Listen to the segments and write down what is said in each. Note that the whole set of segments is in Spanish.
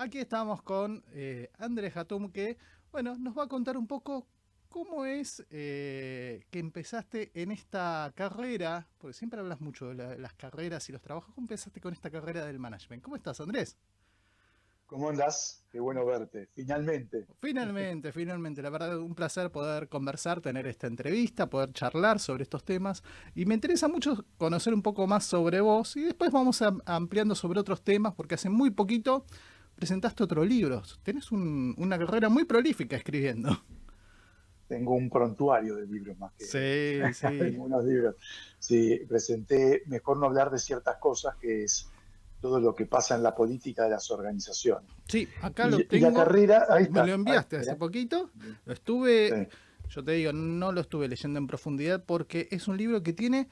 Aquí estamos con Andrés Hatum, que, bueno, nos va a contar un poco cómo es que empezaste en esta carrera, porque siempre hablas mucho de las carreras y los trabajos. ¿Cómo empezaste con esta carrera del management? ¿Cómo estás, Andrés? ¿Cómo andás? Qué bueno verte, finalmente. Finalmente, la verdad, un placer poder conversar, tener esta entrevista, poder charlar sobre estos temas. Y me interesa mucho conocer un poco más sobre vos y después vamos ampliando sobre otros temas, porque hace muy poquito presentaste otro libro. Tenés una carrera muy prolífica escribiendo. Tengo un prontuario de libros más que Sí, sí. algunos libros. Sí, presenté Mejor no hablar de ciertas cosas, que es todo lo que pasa en la política de las organizaciones. Sí, acá lo Y la tengo. carrera, ahí Me lo está, ahí, enviaste hace mira. poquito. Lo Sí, estuve, yo te digo, no lo estuve leyendo en profundidad porque es un libro que tiene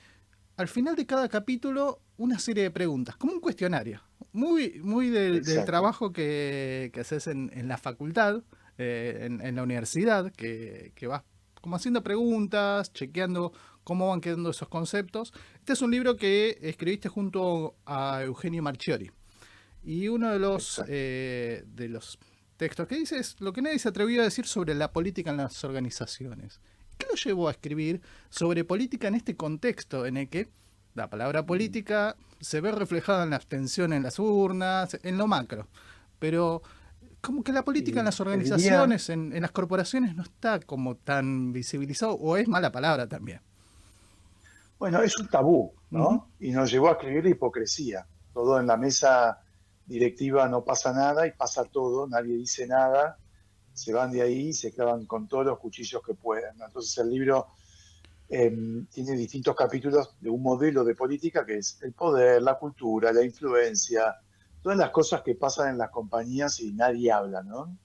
al final de cada capítulo una serie de preguntas, como un cuestionario. Muy del exacto. trabajo que haces en la facultad, en la universidad, que vas como haciendo preguntas, chequeando cómo van quedando esos conceptos. Este es un libro que escribiste junto a Eugenio Marchiori. Y uno Exacto. de los textos que dice es lo que nadie se atrevió a decir sobre la política en las organizaciones. ¿Qué lo llevó a escribir sobre política en este contexto en el que la palabra Mm. política se ve reflejada en la abstención en las urnas, en lo macro? Pero como que la política en Y las te diría, organizaciones, en las corporaciones, no está como tan visibilizado, o es mala palabra también. bueno, es un tabú, Ujú. ¿no? Y nos llevó a escribir la hipocresía. Todo en la mesa directiva no pasa nada y pasa todo, nadie dice nada, se van de ahí y se clavan con todos los cuchillos que puedan, ¿no? Entonces el libro tiene distintos capítulos de un modelo de política que es el poder, la cultura, la influencia, todas las cosas que pasan en las compañías y nadie habla, ¿no?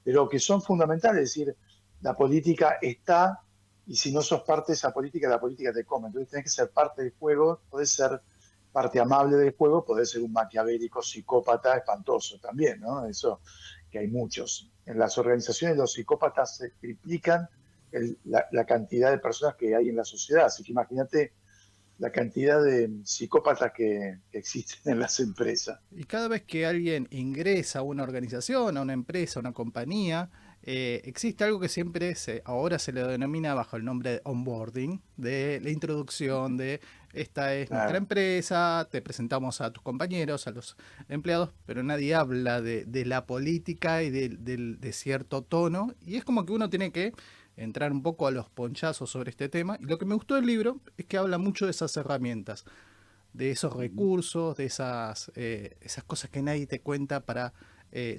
Pero que son fundamentales, es decir, la política está y si no sos parte de esa política, la política te come. Entonces tenés que ser parte del juego, podés ser parte amable del juego, podés ser un maquiavélico, psicópata, espantoso también, ¿no? Eso que hay muchos. En las organizaciones los psicópatas se triplican la cantidad de personas que hay en la sociedad. Así que imagínate la cantidad de psicópatas que existen en las empresas. Y cada vez que alguien ingresa a una organización, a una empresa, a una compañía, existe algo que ahora se le denomina bajo el nombre de onboarding, de la introducción de esta es nuestra Claro. empresa, te presentamos a tus compañeros, a los empleados, pero nadie habla de la política y de cierto tono. Y es como que uno tiene que entrar un poco a los ponchazos sobre este tema. Y lo que me gustó del libro es que habla mucho de esas herramientas, de esos recursos, de esas cosas que nadie te cuenta para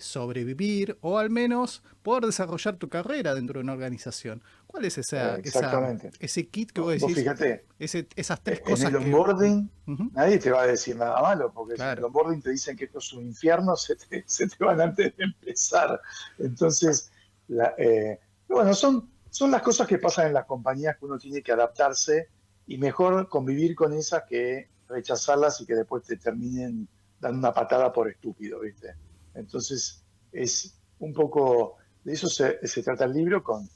sobrevivir o al menos poder desarrollar tu carrera dentro de una organización. ¿Cuál es Exactamente. ese kit que vos Vos decís, fíjate, esas tres en cosas el que... onboarding Ujú, nadie te va a decir nada malo, porque si en el claro. onboarding te dicen que esto es un infierno, se te van antes de empezar. Entonces, la, eh, bueno, son las cosas que pasan en las compañías que uno tiene que adaptarse y mejor convivir con esas que rechazarlas y que después te terminen dando una patada por estúpido, ¿viste? Entonces, es un poco, de eso se trata el libro, con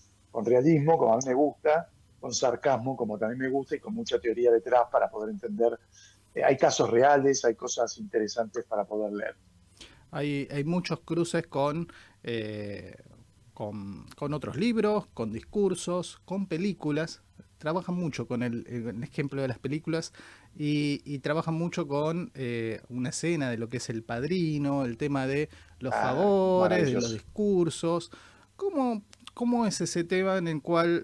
realismo, como a mí me gusta, con sarcasmo, como también me gusta, y con mucha teoría detrás para poder entender. Hay casos reales, hay cosas interesantes para poder leer. Hay muchos cruces eh, con otros libros, con discursos, con películas. Trabajan mucho con el ejemplo de las películas y trabajan mucho con una escena de lo que es el padrino, el tema de los Ah, favores, de los maravilloso. discursos. ¿Cómo, cómo es ese tema en el cual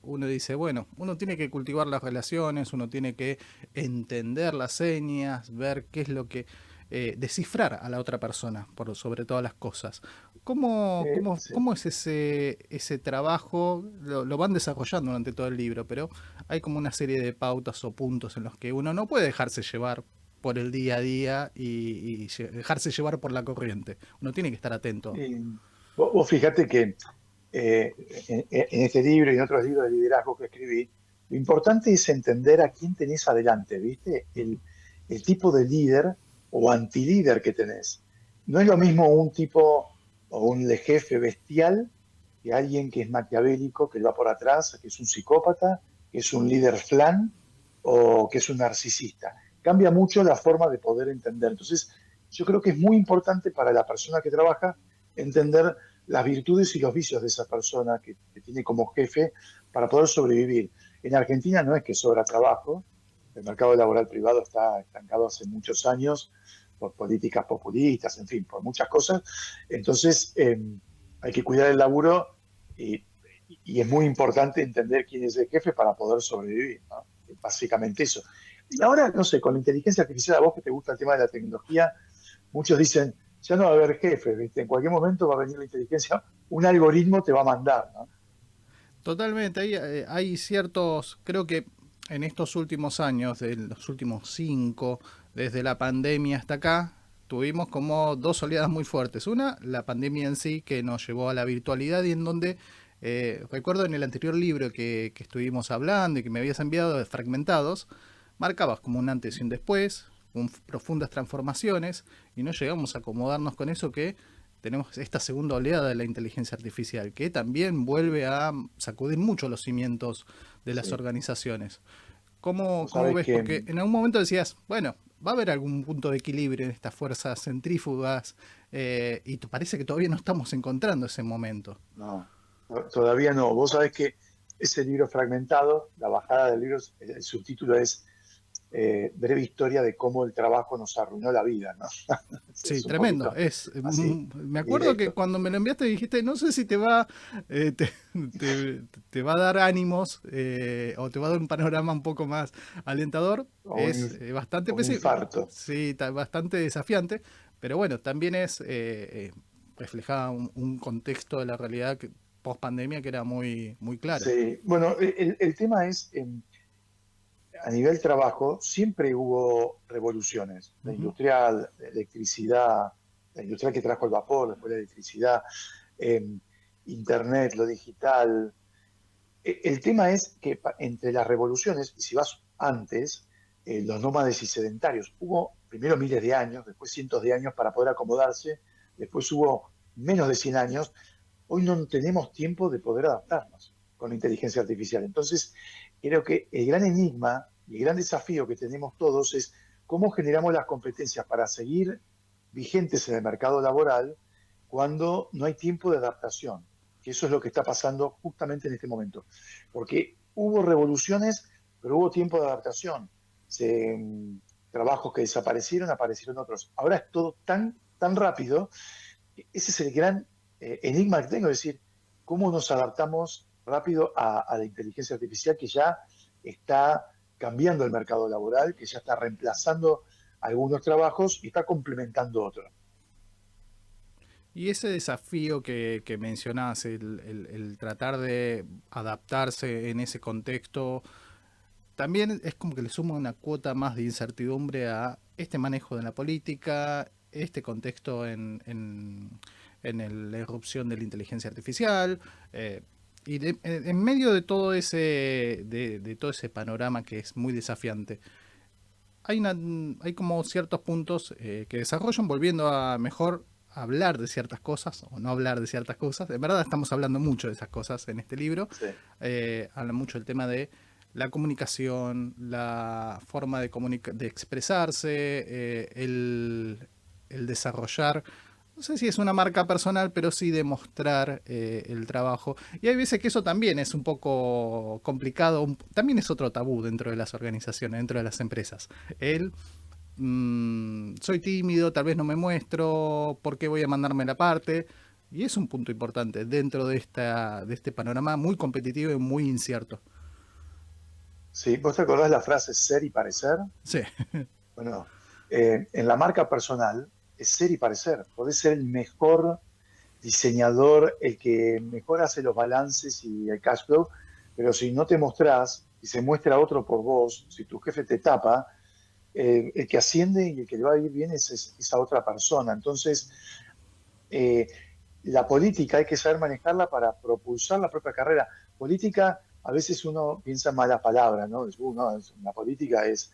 uno dice, bueno, uno tiene que cultivar las relaciones, uno tiene que entender las señas, ver qué es lo que descifrar a la otra persona por sobre todas las cosas. Sí. ¿Cómo es ese trabajo? Lo van desarrollando durante todo el libro, pero hay como una serie de pautas o puntos en los que uno no puede dejarse llevar por el día a día y dejarse llevar por la corriente. Uno tiene que estar atento. Y vos fíjate que en este libro y en otros libros de liderazgo que escribí, lo importante es entender a quién tenés adelante, ¿viste? El tipo de líder o antilíder que tenés. No es lo mismo un tipo o un jefe bestial que alguien que es maquiavélico, que va por atrás, que es un psicópata, que es un líder flan o que es un narcisista. Cambia mucho la forma de poder entender. Entonces, yo creo que es muy importante para la persona que trabaja entender las virtudes y los vicios de esa persona que tiene como jefe para poder sobrevivir. En Argentina no es que sobra trabajo, el mercado laboral privado está estancado hace muchos años por políticas populistas, en fin, por muchas cosas. Entonces, hay que cuidar el laburo y, y es muy importante entender quién es el jefe para poder sobrevivir, ¿no? Básicamente eso. Y ahora, no sé, con la inteligencia artificial, a vos que te gusta el tema de la tecnología, muchos dicen, ya no va a haber jefe, ¿viste? En cualquier momento va a venir la inteligencia, un algoritmo te va a mandar, ¿no? Totalmente, hay ciertos, creo que en estos últimos años, de los últimos 5, desde la pandemia hasta acá, tuvimos como dos oleadas muy fuertes. Una, la pandemia en sí, que nos llevó a la virtualidad y en donde, recuerdo en el anterior libro que estuvimos hablando y que me habías enviado de Fragmentados, marcabas como un antes y un después, con profundas transformaciones, y no llegamos a acomodarnos con eso que tenemos esta segunda oleada de la inteligencia artificial, que también vuelve a sacudir mucho los cimientos de las Sí. organizaciones. Vos Cómo sabés ves? que Porque en algún momento decías, bueno, va a haber algún punto de equilibrio en estas fuerzas centrífugas, y parece que todavía no estamos encontrando ese momento. no, todavía no. Vos sabés que ese libro fragmentado, la bajada del libro, el subtítulo es Breve historia de cómo el trabajo nos arruinó la vida, ¿no? Sí, Es un tremendo. poquito así, Me acuerdo que directo. cuando me lo enviaste dijiste, no sé si te va, te va a dar ánimos, o te va a dar un panorama un poco más alentador. O un, Es bastante, o un infarto. sí, bastante desafiante, pero bueno, también es reflejaba un contexto de la realidad post pandemia que era muy claro. Sí. Bueno, el tema es, a nivel trabajo, siempre hubo revoluciones. La Ujú. industrial, la electricidad, la industrial que trajo el vapor, después la electricidad, eh, Internet, lo digital. El tema es que entre las revoluciones, y si vas antes, los nómades y sedentarios, hubo primero miles de años, después cientos de años para poder acomodarse, después hubo menos de 100 años. Hoy no tenemos tiempo de poder adaptarnos con la inteligencia artificial. Entonces, creo que el gran enigma y el gran desafío que tenemos todos es cómo generamos las competencias para seguir vigentes en el mercado laboral cuando no hay tiempo de adaptación, que eso es lo que está pasando justamente en este momento. Porque hubo revoluciones, pero hubo tiempo de adaptación. Se, trabajos que desaparecieron, aparecieron otros. Ahora es todo tan rápido. Ese es el gran enigma que tengo, es decir, cómo nos adaptamos rápido a la inteligencia artificial que ya está cambiando el mercado laboral, que ya está reemplazando algunos trabajos y está complementando otros. Y ese desafío que mencionás, el tratar de adaptarse en ese contexto, también es como que le suma una cuota más de incertidumbre a este manejo de la política, este contexto la irrupción de la inteligencia artificial, y en medio de todo de todo ese panorama que es muy desafiante, hay como ciertos puntos que desarrollan volviendo a mejor hablar de ciertas cosas o no hablar de ciertas cosas. En verdad estamos hablando mucho de esas cosas en este libro. Sí, Habla mucho del tema de la comunicación, la forma de expresarse, el desarrollar, no sé si es una marca personal, pero sí demostrar el trabajo. Y hay veces que eso también es un poco complicado, también es otro tabú dentro de las organizaciones, dentro de las empresas. El soy tímido, tal vez no me muestro, ¿por qué voy a mandarme la parte? Y es un punto importante dentro de este panorama muy competitivo y muy incierto. sí. ¿Vos te acordás la frase ser y parecer? Sí, Bueno, en la marca personal es ser y parecer. Podés ser el mejor diseñador, el que mejor hace los balances y el cash flow, pero si no te mostrás y se muestra otro por vos, si tu jefe te tapa, el que asciende y el que le va a ir bien es esa otra persona. Entonces, eh, la política hay que saber manejarla para propulsar la propia carrera. Política, a veces uno piensa en malas palabras, ¿no? No, la política es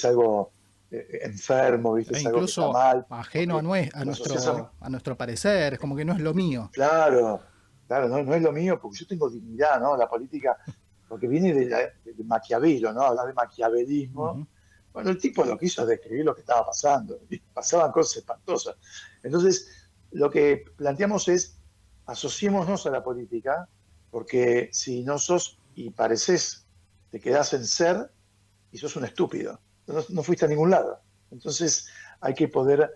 algo enfermo, ¿viste? e Es algo que está incluso mal, ajeno porque lo asocias a... a nuestro parecer, es como que no es lo mío. Claro, claro, no, no es lo mío, porque yo tengo dignidad, ¿no? La política, porque viene de Maquiavelo, ¿no? Hablar de maquiavelismo, Ujú. Bueno, el tipo lo que hizo es describir lo que estaba pasando, y pasaban cosas espantosas. Entonces, lo que planteamos es, asociémonos a la política, porque si no sos y pareces, te quedás en ser y sos un estúpido. No fuiste a ningún lado. Entonces, hay que poder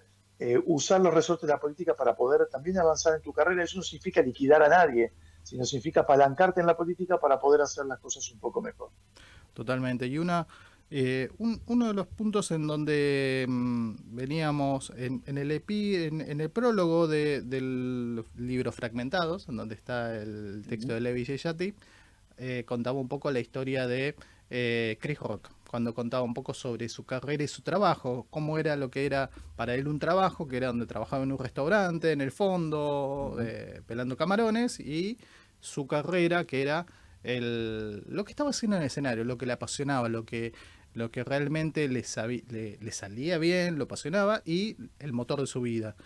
usar los resortes de la política para poder también avanzar en tu carrera. Eso no significa liquidar a nadie, sino significa apalancarte en la política para poder hacer las cosas un poco mejor. Totalmente. Y uno de los puntos en donde veníamos en el en el prólogo del libro Fragmentados, en donde está el texto Ujú. de Levi Yeyati, contaba un poco la historia de Chris Rock, cuando contaba un poco sobre su carrera y su trabajo, cómo era lo que era para él un trabajo, que era donde trabajaba en un restaurante, en el fondo, Ujú. pelando camarones, y su carrera, que era lo que estaba haciendo en el escenario, lo que le apasionaba, lo que realmente le salía bien, lo apasionaba y el motor de su vida.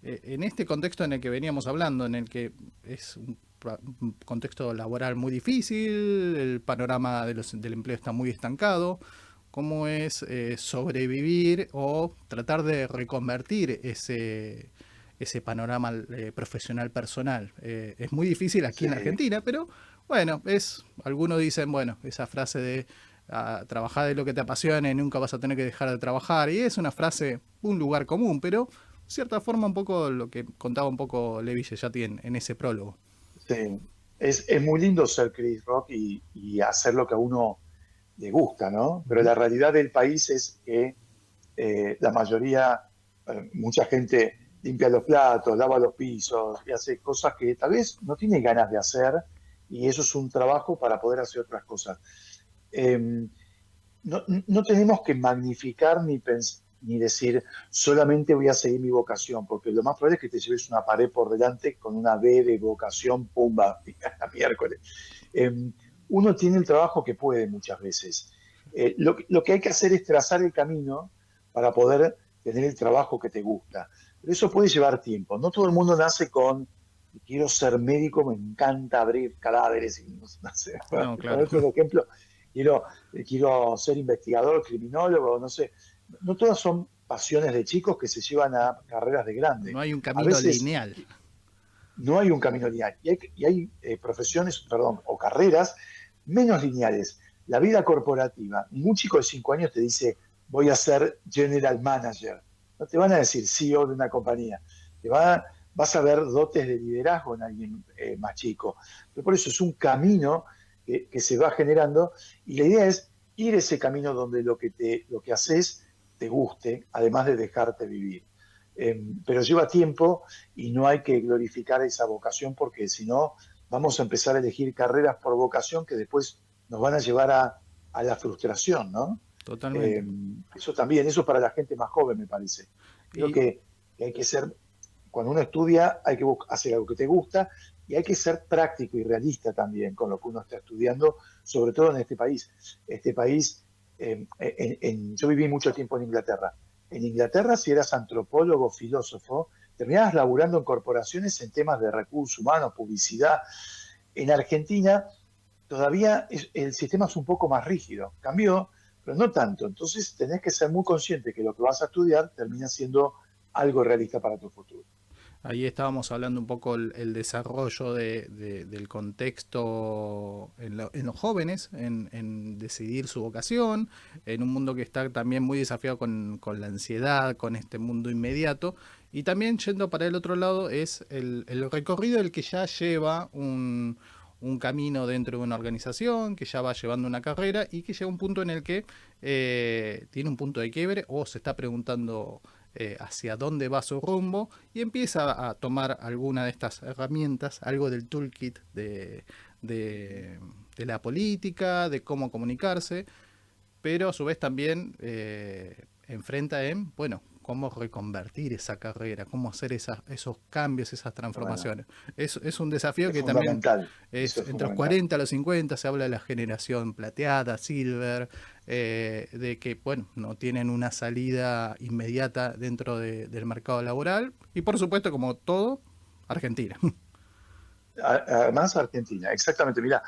En este contexto en el que veníamos hablando, en el que es un contexto laboral muy difícil, el panorama del empleo está muy estancado, cómo es sobrevivir o tratar de reconvertir ese panorama profesional personal. Es muy difícil aquí en Sí, Argentina, pero bueno, algunos dicen, bueno, esa frase de trabajar de lo que te apasiona y nunca vas a tener que dejar de trabajar, y es una frase, un lugar común, pero de cierta forma un poco lo que contaba un poco Levi Yeyati en ese prólogo. sí. Es muy lindo ser Chris Rock y hacer lo que a uno le gusta, ¿no? Pero Ujú. la realidad del país es que la mayoría, mucha gente limpia los platos, lava los pisos y hace cosas que tal vez no tiene ganas de hacer y eso es un trabajo para poder hacer otras cosas. Eh, no tenemos que magnificar ni decir solamente voy a seguir mi vocación, porque lo más probable es que te lleves una pared por delante con una B de vocación, pumba, a miércoles. Eh, Uno tiene el trabajo que puede muchas veces. Lo que hay que hacer es trazar el camino para poder tener el trabajo que te gusta. Pero eso puede llevar tiempo. No todo el mundo nace con, quiero ser médico, me encanta abrir cadáveres, y no sé, para No, claro. ponerte un ejemplo, quiero, quiero ser investigador, criminólogo, no sé. No todas son pasiones de chicos que se llevan a carreras de grande. No hay un A camino veces lineal. no hay un camino lineal y hay profesiones, perdón, o carreras menos lineales. La vida corporativa, un chico de 5 años te dice, voy a ser general manager. No te van a decir CEO de una compañía. Vas a ver dotes de liderazgo en alguien más chico. Pero por eso es un camino que se va generando y la idea es ir ese camino donde lo que haces te guste, además de dejarte vivir. Pero lleva tiempo y no hay que glorificar esa vocación porque si no vamos a empezar a elegir carreras por vocación que después nos van a llevar a la frustración, ¿no? Eh, Totalmente. Eso también, eso para la gente más joven me parece. Creo Y que hay que ser, cuando uno estudia hay que hacer algo que te gusta y hay que ser práctico y realista también con lo que uno está estudiando, sobre todo en este país. Este país, yo viví mucho tiempo en Inglaterra. En Inglaterra, si eras antropólogo, filósofo, terminabas laburando en corporaciones en temas de recursos humanos, publicidad. En Argentina todavía el sistema es un poco más rígido. Cambió, pero no tanto. Entonces tenés que ser muy consciente que lo que vas a estudiar termina siendo algo realista para tu futuro. ahí estábamos hablando un poco el desarrollo del contexto en los jóvenes, en decidir su vocación, en un mundo que está también muy desafiado con la ansiedad, con este mundo inmediato. Y también yendo para el otro lado es el recorrido del que ya lleva un camino dentro de una organización, que ya va llevando una carrera y que llega a un punto en el que tiene un punto de quiebre o se está preguntando hacia dónde va su rumbo y empieza a tomar alguna de estas herramientas, algo del toolkit de, de la política, de cómo comunicarse, pero a su vez también enfrenta en, bueno, cómo reconvertir esa carrera, cómo hacer esos cambios, esas Bueno, transformaciones. Es un desafío es que también fundamental. Eso es es entre los fundamental. 40 y los 50, se habla de la generación plateada, silver, de que, bueno, no tienen una salida inmediata dentro del mercado laboral y por supuesto, como todo, Argentina. Además, Argentina, exactamente. Mira,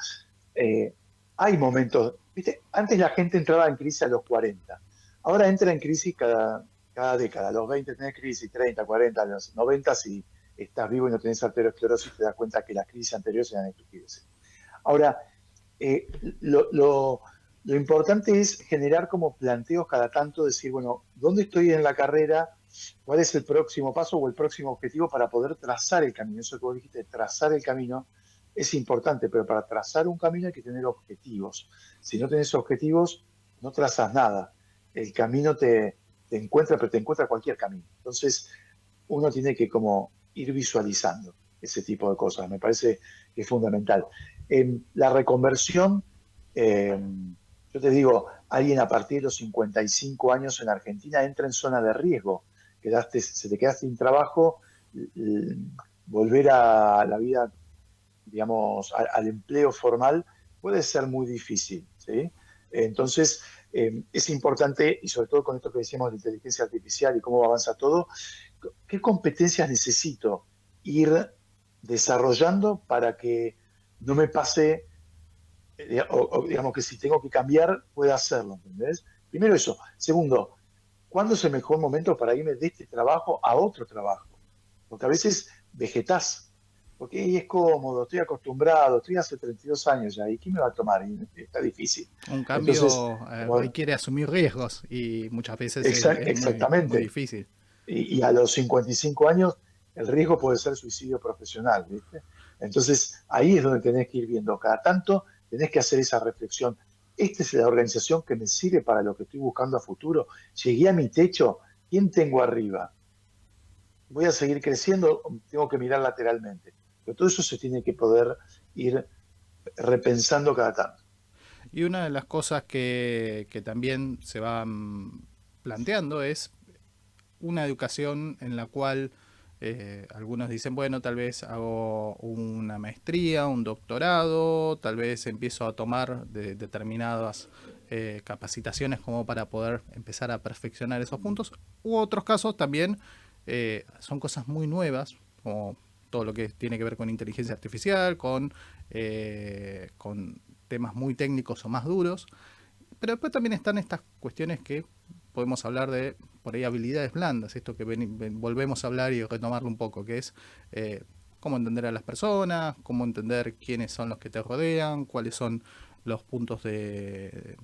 eh, hay momentos, ¿viste? Antes la gente entraba en crisis a los 40. Ahora entra en crisis cada década. A los 20 tenés crisis, 30, 40, a los 90 si estás vivo y no tenés arteriosclerosis te das cuenta que las crisis anteriores eran estupideces. Ahora, eh, lo, lo- lo importante es generar como planteos cada tanto, decir, bueno, ¿dónde estoy en la carrera? ¿Cuál es el próximo paso o el próximo objetivo para poder trazar el camino? Eso que vos dijiste, trazar el camino es importante, pero para trazar un camino hay que tener objetivos. Si no tenés objetivos, no trazas nada. El camino te encuentra, pero te encuentra cualquier camino. Entonces, uno tiene que como ir visualizando ese tipo de cosas. Me parece que es fundamental. La reconversión, eh, yo te digo, alguien a partir de los 55 años en Argentina entra en zona de riesgo. Se te quedaste sin trabajo, volver a la vida, digamos, al empleo formal puede ser muy difícil, ¿sí? Entonces, es importante, y sobre todo con esto que decíamos de inteligencia artificial y cómo avanza todo, ¿qué competencias necesito ir desarrollando para que no me pase, o digamos que si tengo que cambiar, pueda hacerlo, ¿entendés? Primero eso. Segundo, ¿cuándo es el mejor momento para irme de este trabajo a otro trabajo? Porque a veces vegetás, porque ahí es cómodo, estoy acostumbrado, estoy hace 32 años ya, ¿y quién me va a tomar? Y está difícil. Un Entonces, cambio como, requiere asumir riesgos y muchas veces es muy, muy exactamente. difícil. Y a los 55 años el riesgo puede ser suicidio profesional, ¿viste? Entonces ahí es donde tenés que ir viendo. Cada tanto tenés que hacer esa reflexión. ¿Esta es la organización que me sirve para lo que estoy buscando a futuro? ¿Llegué a mi techo? ¿Quién tengo arriba? ¿Voy a seguir creciendo? Tengo que mirar lateralmente. Pero todo eso se tiene que poder ir repensando cada tanto. Y una de las cosas que también se van planteando es una educación en la cual algunos dicen, bueno, tal vez hago una maestría, un doctorado, tal vez empiezo a tomar determinadas capacitaciones como para poder empezar a perfeccionar esos puntos. U otros casos también son cosas muy nuevas, como todo lo que tiene que ver con inteligencia artificial, con temas muy técnicos o más duros. Pero después también están estas cuestiones que podemos hablar de, por ahí, habilidades blandas, esto que volvemos a hablar y retomarlo un poco, que es cómo entender a las personas, cómo entender quiénes son los que te rodean, cuáles son los puntos de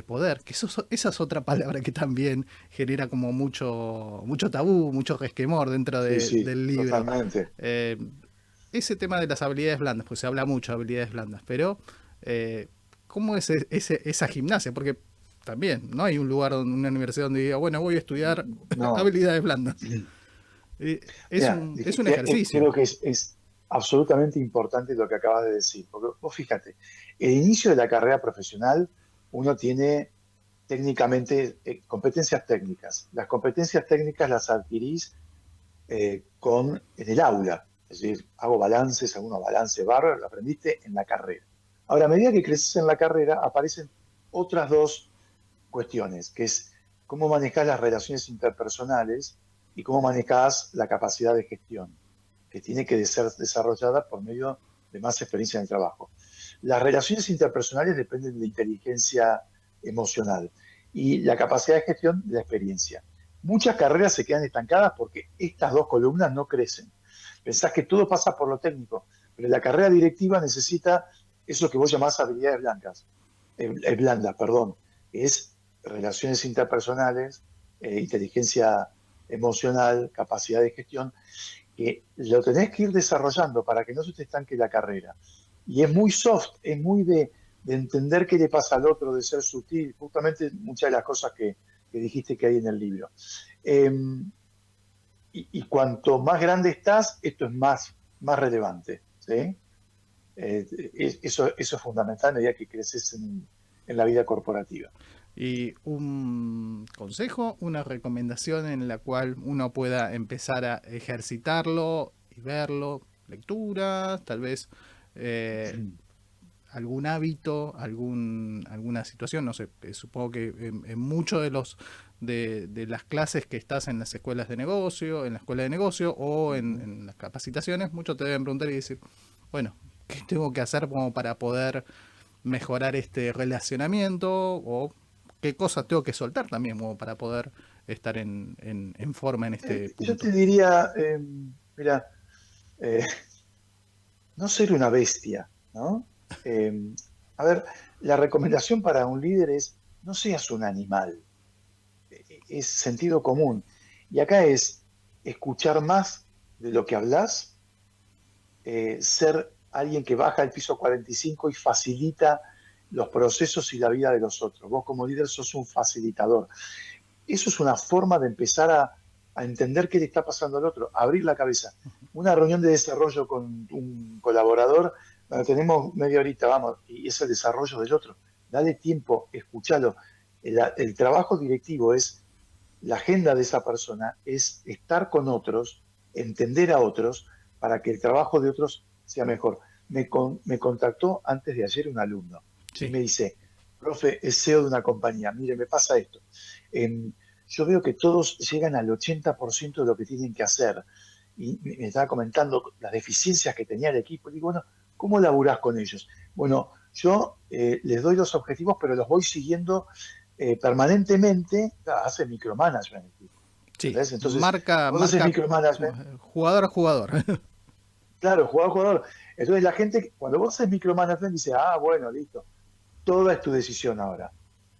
poder, que esa es otra palabra que también genera como mucho tabú, mucho resquemor dentro Sí, sí, del libro. totalmente. Eh, Ese tema de las habilidades blandas, pues se habla mucho de habilidades blandas, pero eh, ¿cómo es esa gimnasia? Porque también no hay un lugar, una universidad donde diga, bueno, voy a estudiar No. habilidades blandas. Mira, Es un ejercicio. creo que es absolutamente importante lo que acabas de decir, porque vos fíjate, el inicio de la carrera profesional uno tiene técnicamente competencias técnicas. Las competencias técnicas las adquirís en el aula, es decir, hago balances, algunos balances bárbaros, lo aprendiste en la carrera. Ahora, a medida que creces en la carrera, aparecen otras dos cuestiones, que es cómo manejas las relaciones interpersonales y cómo manejas la capacidad de gestión, que tiene que ser desarrollada por medio de más experiencia en el trabajo. Las relaciones interpersonales dependen de la inteligencia emocional y la capacidad de gestión de la experiencia. Muchas carreras se quedan estancadas porque estas dos columnas no crecen. Pensás que todo pasa por lo técnico, pero la carrera directiva necesita eso que vos llamás habilidades blandas, perdón, es relaciones interpersonales, inteligencia emocional, capacidad de gestión, que lo tenés que ir desarrollando para que no se te estanque la carrera. Y es muy soft, es muy de entender qué le pasa al otro, de ser sutil, justamente muchas de las cosas que dijiste que hay en el libro. Eh, y cuanto más grande estás, esto es más relevante. ¿Sí? Eso es fundamental a medida que creces en la vida corporativa. Y un consejo, una recomendación en la cual uno pueda empezar a ejercitarlo y verlo, lectura, tal vez eh, algún hábito, alguna situación, no sé, supongo que en muchos de las clases que estás en las escuelas de negocio, en la escuela de negocio o en las capacitaciones, muchos te deben preguntar y decir, bueno, ¿qué tengo que hacer como para poder mejorar este relacionamiento o qué cosas tengo que soltar también como para poder estar en forma en este Yo punto. te diría, mira, eh, no ser una bestia, ¿no? Eh, a ver, la recomendación para un líder es no seas un animal, es sentido común. Y acá es escuchar más de lo que hablas, ser alguien que baja al piso 45 y facilita los procesos y la vida de los otros. Vos como líder sos un facilitador. Eso es una forma de empezar a entender qué le está pasando al otro, abrir la cabeza. Una reunión de desarrollo con un colaborador, bueno, tenemos media horita, vamos, y es el desarrollo del otro. Dale tiempo, escúchalo. El trabajo directivo es, la agenda de esa persona es estar con otros, entender a otros, para que el trabajo de otros sea mejor. Me contactó antes de ayer un alumno y Sí, me dice, profe, es CEO de una compañía, mire, me pasa esto. Em, yo veo que todos llegan al 80% de lo que tienen que hacer. Y me estaba comentando las deficiencias que tenía el equipo. Y digo, bueno, ¿cómo laburás con ellos? Bueno, yo les doy los objetivos, pero los voy siguiendo permanentemente. Hace micromanagement el tipo. sí, ¿Entendés? Entonces, marca, cuando haces marca micromanagement, jugador a jugador. claro, jugador, jugador. Entonces la gente, cuando vos haces micromanagement, dice, ah, bueno, listo, toda es tu decisión ahora.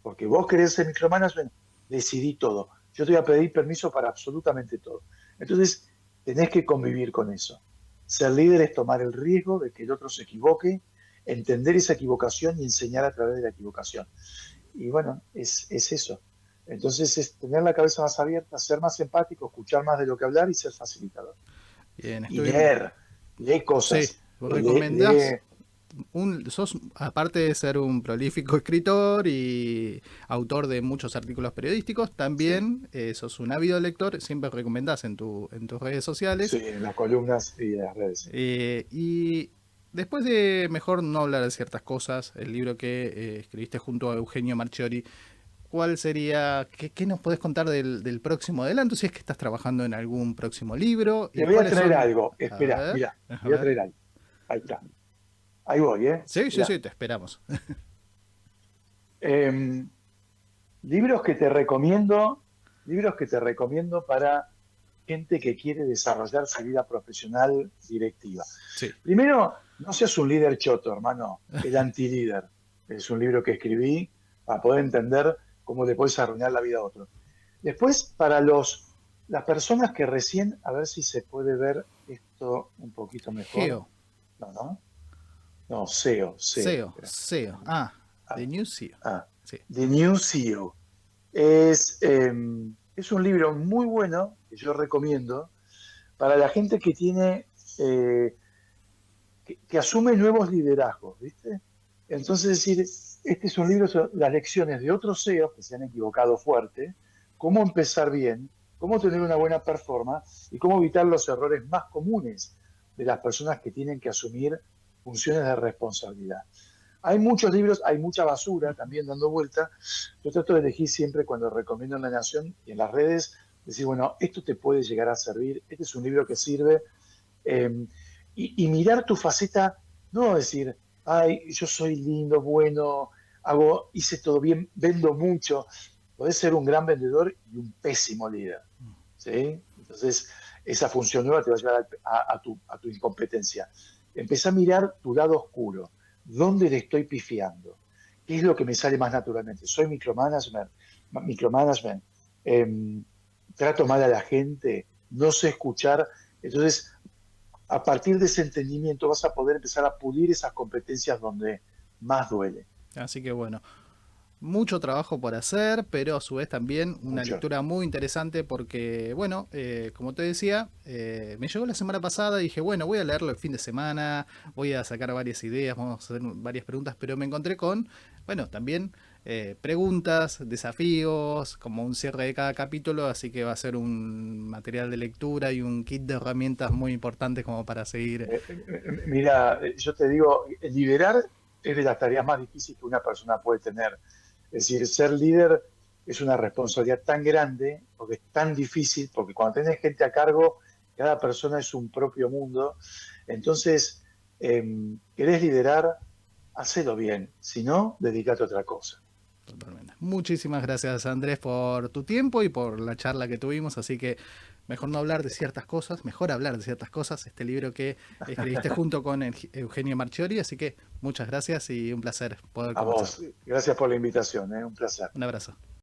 Porque vos querés ser micromanagement, decidí todo. Yo te voy a pedir permiso para absolutamente todo. Entonces, tenés que convivir con eso. Ser líder es tomar el riesgo de que el otro se equivoque, entender esa equivocación y enseñar a través de la equivocación. Y bueno, es eso. Entonces, es tener la cabeza más abierta, ser más empático, escuchar más de lo que hablar y ser facilitador. Bien, Y estoy. leer, lee Sí, cosas. ¿vos Lee, recomendás lee. sos, aparte de ser un prolífico escritor y autor de muchos artículos periodísticos, Sí, también sos un ávido lector, siempre recomendás en tus redes sociales. sí, en las columnas y en las redes. Y después de mejor no hablar de ciertas cosas, el libro que escribiste junto a Eugenio Marchiori, ¿cuál sería, qué nos podés contar del próximo adelanto? Si es que estás trabajando en algún próximo libro Te y voy a cuáles traer son... algo. A Espera, ver, mira, te a voy a ver. traer algo. Ahí está. Ahí voy, ¿eh? Sí, sí, Mira. sí, te esperamos. Em, libros que te recomiendo, libros que te recomiendo para gente que quiere desarrollar su vida profesional directiva. Sí. Primero, no seas un líder choto, hermano. El antilíder. Es un libro que escribí para poder entender cómo le puedes arruinar la vida a otro. Después, para las personas que recién, a ver si se puede ver esto un poquito mejor. Geo. No, no. No, SEO, SEO. SEO, Espera. SEO. Ah, The Ah, New SEO. ah. Sí. The New CEO. Es un libro muy bueno que yo recomiendo para la gente que tiene, que asume nuevos liderazgos, ¿viste? Entonces, decir, este es un libro sobre las lecciones de otros CEOs que se han equivocado fuerte, cómo empezar bien, cómo tener una buena performance y cómo evitar los errores más comunes de las personas que tienen que asumir funciones de responsabilidad. Hay muchos libros, hay mucha basura también dando vuelta. Yo trato de elegir siempre cuando recomiendo en La Nación y en las redes, decir, bueno, esto te puede llegar a servir, este es un libro que sirve, eh, y mirar tu faceta, no decir, ay, yo soy lindo, bueno, hice todo bien, vendo mucho. Podés ser un gran vendedor y un pésimo líder, ¿sí? Entonces, esa función nueva te va a llevar a tu incompetencia. Empezá a mirar tu lado oscuro. ¿Dónde le estoy pifiando? ¿Qué es lo que me sale más naturalmente? ¿Soy micromanagement? Em, ¿Trato mal a la gente? ¿No sé escuchar? Entonces, a partir de ese entendimiento vas a poder empezar a pulir esas competencias donde más duele. Así que bueno, mucho trabajo por hacer, pero a su vez también una Mucho. lectura muy interesante porque, bueno, como te decía, me llegó la semana pasada y dije, bueno, voy a leerlo el fin de semana, voy a sacar varias ideas, vamos a hacer varias preguntas, pero me encontré con, bueno, también preguntas, desafíos, como un cierre de cada capítulo, así que va a ser un material de lectura y un kit de herramientas muy importantes como para seguir. Mira, yo te digo, liderar es de las tareas más difíciles que una persona puede tener. Es decir, ser líder es una responsabilidad tan grande, porque es tan difícil, porque cuando tenés gente a cargo, cada persona es un propio mundo. Entonces, querés liderar, hacelo bien. Si no, dedícate a otra cosa. Totalmente. Muchísimas gracias, Andrés, por tu tiempo y por la charla que tuvimos. Así que mejor no hablar de ciertas cosas, mejor hablar de ciertas cosas. Este libro que escribiste junto con Eugenio Marchiori. Así que muchas gracias y un placer poder A conversar. vos, gracias por la invitación, un placer. Un abrazo.